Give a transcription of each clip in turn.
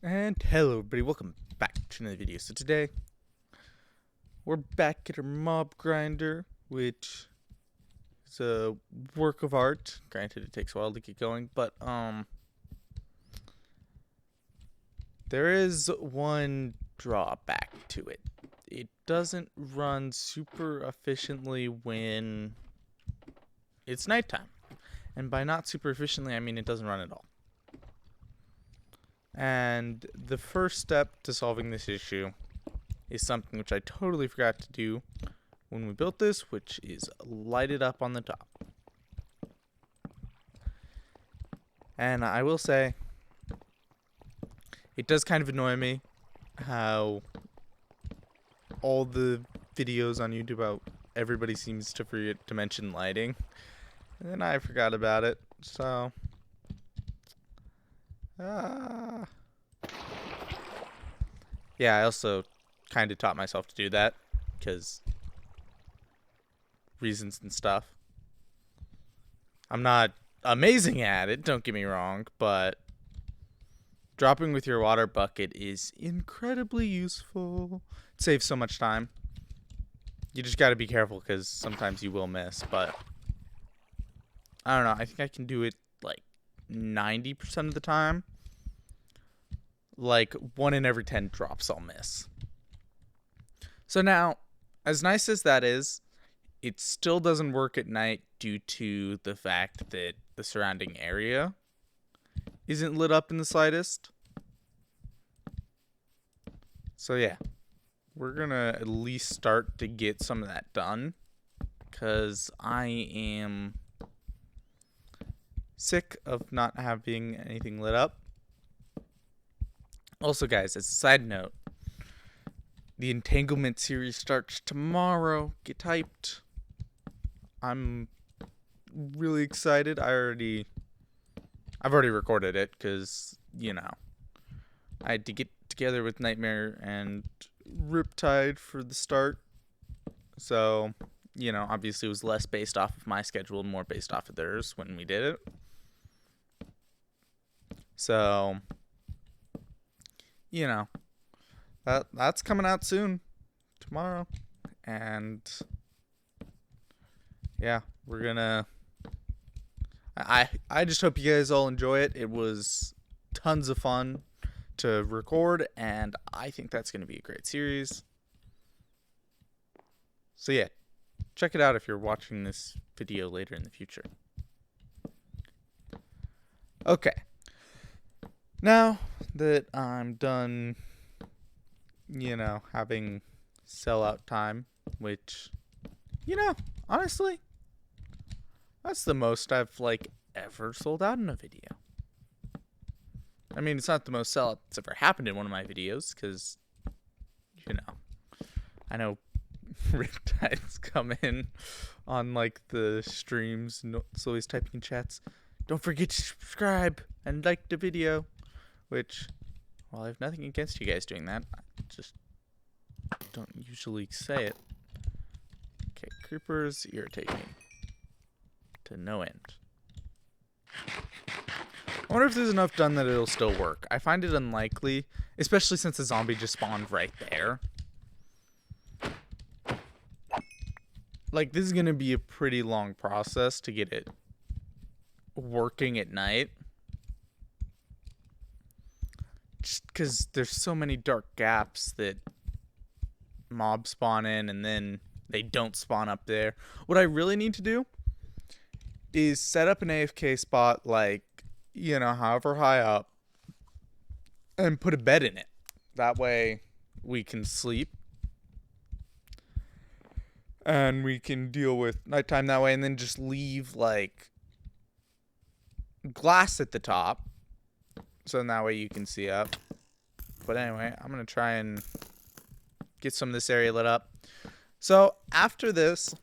And hello everybody, welcome back to another video. So today, we're back at our mob grinder, which is a work of art. Granted, it takes a while to get going, but there is one drawback to it. It doesn't run super efficiently when it's nighttime. And by not super efficiently, I mean it doesn't run at all. And the first step to solving this issue is something which I totally forgot to do when we built this, which is light it up on the top. And I will say, it does kind of annoy me how all the videos on YouTube about everybody seems to forget to mention lighting. And then I forgot about it, so... Yeah, I also kind of taught myself to do that, because reasons and stuff. I'm not amazing at it, don't get me wrong, but dropping with your water bucket is incredibly useful. It saves so much time. You just gotta be careful, because sometimes you will miss, but I don't know, I think I can do it like 90% of the time. Like 1 in every 10 drops I'll miss. So now, as nice as that is, it still doesn't work at night due to the fact that the surrounding area isn't lit up in the slightest. So yeah, we're gonna at least start to get some of that done, because I am sick of not having anything lit up. Also, guys, as a side note, the Entanglement series starts tomorrow. Get hyped. I'm really excited. I've already recorded it because, you know, I had to get together with Nightmare and Riptide for the start. So, you know, obviously it was less based off of my schedule and more based off of theirs when we did it. So, you know, that's coming out soon, tomorrow, and yeah, we're gonna. I just hope you guys all enjoy it. It was tons of fun to record, and I think that's gonna be a great series. So yeah, check it out if you're watching this video later in the future. Okay. Now that I'm done, you know, having sellout time, which, you know, honestly, that's the most I've, like, ever sold out in a video. I mean, it's not the most sellout that's ever happened in one of my videos, because, you know, I know Riptides come in on, like, the streams, and it's always typing in chats, don't forget to subscribe and like the video. Which, well, I have nothing against you guys doing that. I just don't usually say it. Okay, creepers irritate me to no end. I wonder if there's enough done that it'll still work. I find it unlikely, especially since the zombie just spawned right there. Like, this is going to be a pretty long process to get it working at night. Just because there's so many dark gaps that mobs spawn in and then they don't spawn up there. What I really need to do is set up an AFK spot, like, you know, however high up, and put a bed in it. That way we can sleep and we can deal with nighttime that way, and then just leave, like, glass at the top. So in that way you can see up. But anyway, I'm going to try and get some of this area lit up. So after this,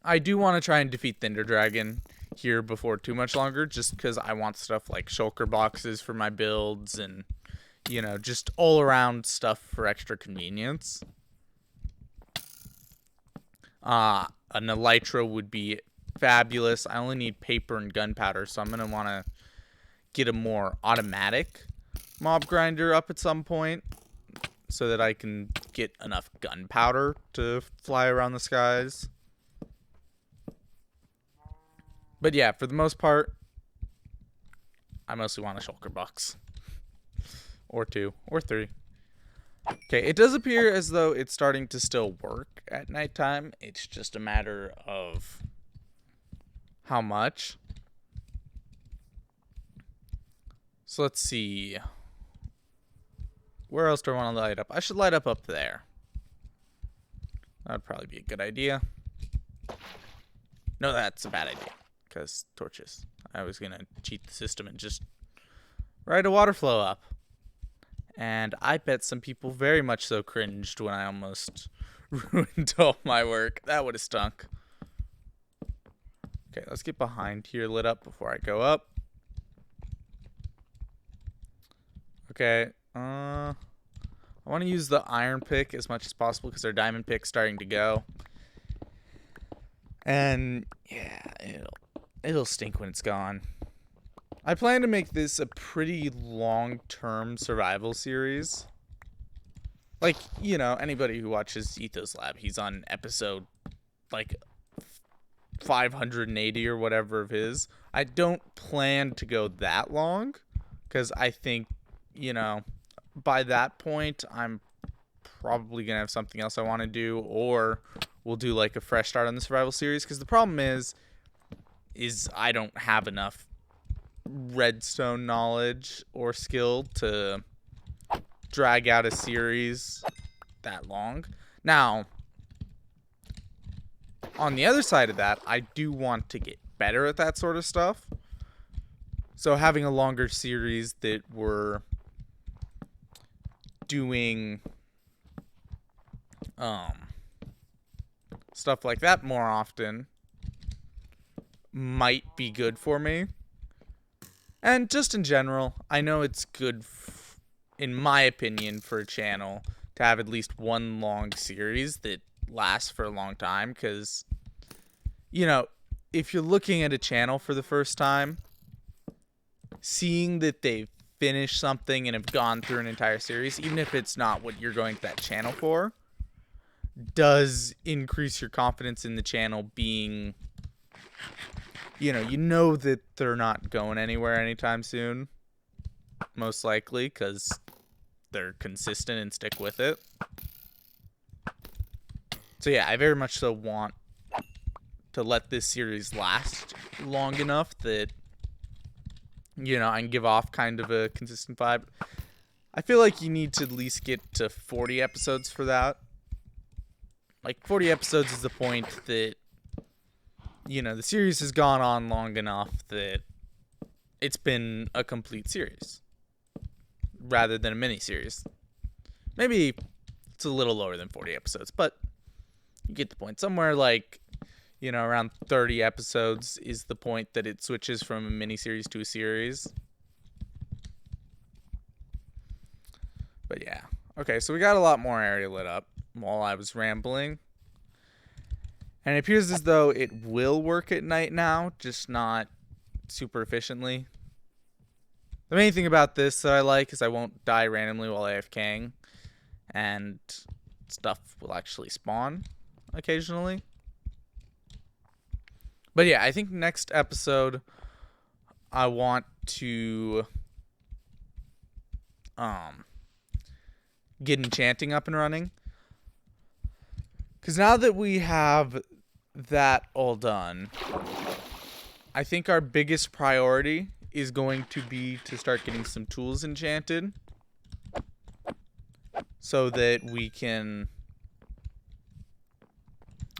I do want to try and defeat Thunder Dragon here before too much longer, just because I want stuff like shulker boxes for my builds and, you know, just all around stuff for extra convenience. An elytra would be fabulous. I only need paper and gunpowder, so I'm going to want to get a more automatic mob grinder up at some point so that I can get enough gunpowder to fly around the skies. But yeah, for the most part, I mostly want a shulker box. Or 2, or 3. Okay, it does appear as though it's starting to still work at nighttime. It's just a matter of how much. So let's see. Where else do I want to light up? I should light up there. That would probably be a good idea. No, that's a bad idea. Because torches. I was going to cheat the system and just write a water flow up. And I bet some people very much so cringed when I almost ruined all my work. That would have stunk. Okay, let's get behind here lit up before I go up. Okay, I want to use the iron pick as much as possible because our diamond pick's starting to go. And yeah, it'll stink when it's gone. I plan to make this a pretty long-term survival series. Like, you know, anybody who watches Ethos Lab, he's on episode, like, 580 or whatever of his. I don't plan to go that long, because I think, you know, by that point, I'm probably going to have something else I want to do, or we'll do, like, a fresh start on the survival series, because the problem is I don't have enough redstone knowledge or skill to drag out a series that long. Now, on the other side of that, I do want to get better at that sort of stuff. So having a longer series that we're doing stuff like that more often might be good for me. And just in general, I know it's good, in my opinion, for a channel to have at least one long series that lasts for a long time. Because, you know, if you're looking at a channel for the first time, seeing that they've finished something and have gone through an entire series, even if it's not what you're going to that channel for, does increase your confidence in the channel being, you know that they're not going anywhere anytime soon, most likely, because they're consistent and stick with it. So yeah, I very much so want to let this series last long enough that, you know, I can give off kind of a consistent vibe. I feel like you need to at least get to 40 episodes for that. Like, 40 episodes is the point that, you know, the series has gone on long enough that it's been a complete series rather than a mini-series. Maybe it's a little lower than 40 episodes, but you get the point. Somewhere like, you know, around 30 episodes is the point that it switches from a mini-series to a series. But yeah. Okay, so we got a lot more area lit up while I was rambling. And it appears as though it will work at night now, just not super efficiently. The main thing about this that I like is I won't die randomly while AFKing, and stuff will actually spawn occasionally. But yeah, I think next episode I want to get enchanting up and running. Because now that we have that all done, I think our biggest priority is going to be to start getting some tools enchanted so that we can...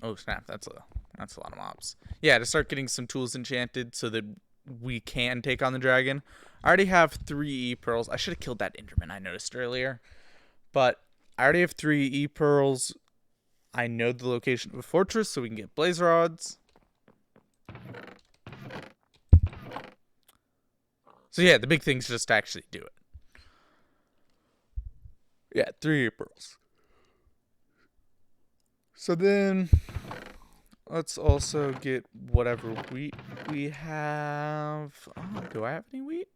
Oh snap, that's a lot of mobs. Yeah, to start getting some tools enchanted so that we can take on the dragon. I already have 3 E-pearls. I should have killed that Enderman I noticed earlier. But I already have 3 E-pearls. I know the location of a fortress, so we can get blaze rods. So yeah, the big thing is just to actually do it. Yeah, 3 E-pearls. So then, let's also get whatever wheat we have. Oh, do I have any wheat?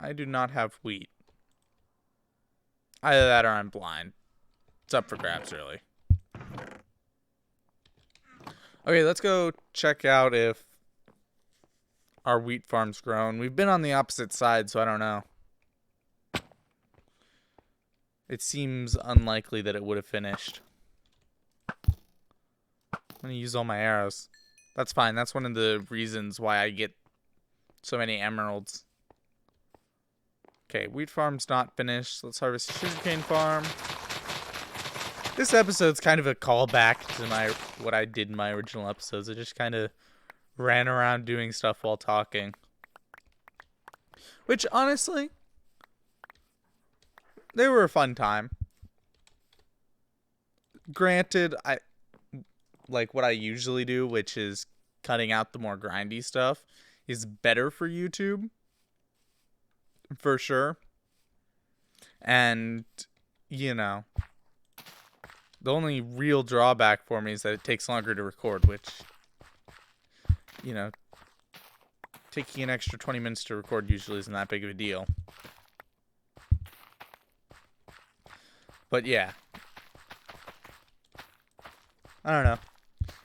I do not have wheat. Either that or I'm blind. It's up for grabs, really. Okay, let's go check out if our wheat farm's grown. We've been on the opposite side, so I don't know. It seems unlikely that it would have finished. I'm going to use all my arrows. That's fine. That's one of the reasons why I get so many emeralds. Okay, wheat farm's not finished. Let's harvest a sugarcane farm. This episode's kind of a callback to what I did in my original episodes. I just kind of ran around doing stuff while talking. Which, honestly, they were a fun time. Granted, I like what I usually do, which is cutting out the more grindy stuff, is better for YouTube. For sure. And, you know, the only real drawback for me is that it takes longer to record, which, you know, taking an extra 20 minutes to record usually isn't that big of a deal. But yeah. I don't know.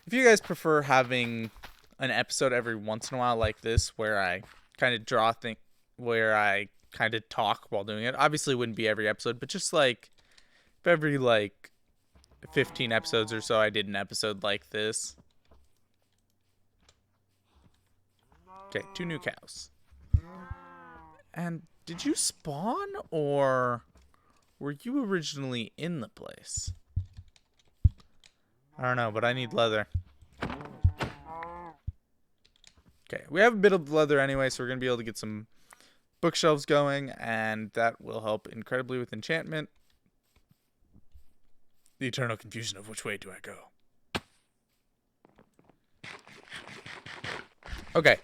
If you guys prefer having an episode every once in a while like this, where I kind of where I kind of talk while doing it, obviously it wouldn't be every episode, but just like if every 15 episodes or so I did an episode like this. Okay, 2 new cows. And did you spawn, or were you originally in the place? I don't know, but I need leather. Okay, we have a bit of leather anyway, so we're going to be able to get some bookshelves going, and that will help incredibly with enchantment. The eternal confusion of which way do I go. Okay.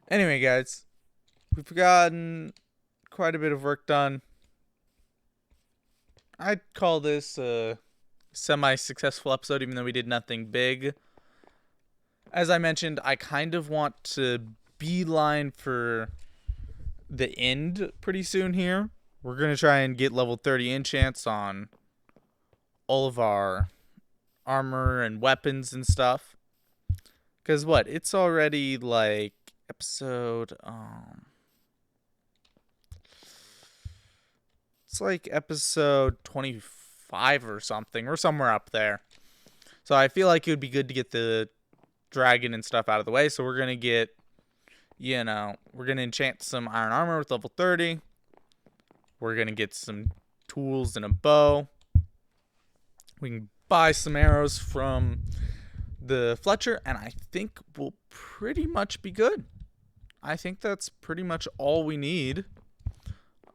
Anyway, guys, we've gotten quite a bit of work done. I'd call this a semi-successful episode, even though we did nothing big. As I mentioned, I kind of want to beeline for the end pretty soon here. We're going to try and get level 30 enchants on all of our armor and weapons and stuff. Because what? It's already like episode... It's like episode 25 or something. Or somewhere up there. So I feel like it would be good to get the dragon and stuff out of the way. So we're going to get, you know, we're going to enchant some iron armor with level 30. We're going to get some tools and a bow. We can buy some arrows from the Fletcher, and I think we'll pretty much be good. I think that's pretty much all we need.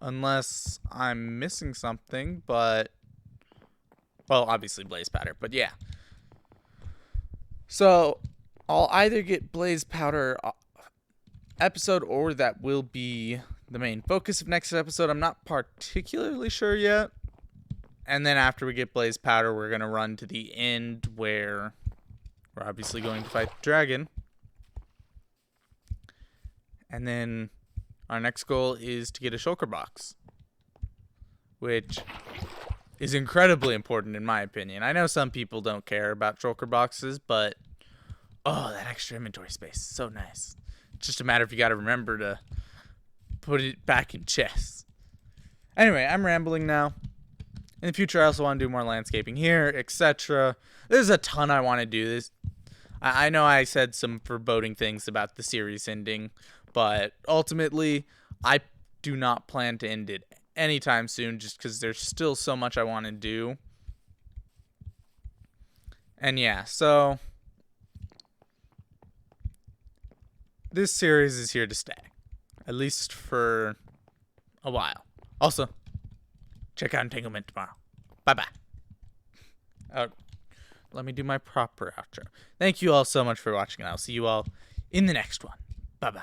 Unless I'm missing something, but... Well, obviously blaze powder, but yeah. So, I'll either get blaze powder episode, or that will be the main focus of next episode. I'm not particularly sure yet. And then after we get blaze powder, we're going to run to the end where we're obviously going to fight the dragon. And then our next goal is to get a shulker box, which is incredibly important in my opinion. I know some people don't care about shulker boxes, but oh, that extra inventory space is so nice. It's just a matter of you got to remember to put it back in chests. Anyway, I'm rambling now. In the future, I also want to do more landscaping here, etc. There's a ton I want to do. This. I know I said some foreboding things about the series ending, but ultimately, I do not plan to end it anytime soon just because there's still so much I want to do. And yeah, so this series is here to stay, at least for a while. Also, check out Entanglement tomorrow. Bye-bye. Let me do my proper outro. Thank you all so much for watching, and I'll see you all in the next one. Bye-bye.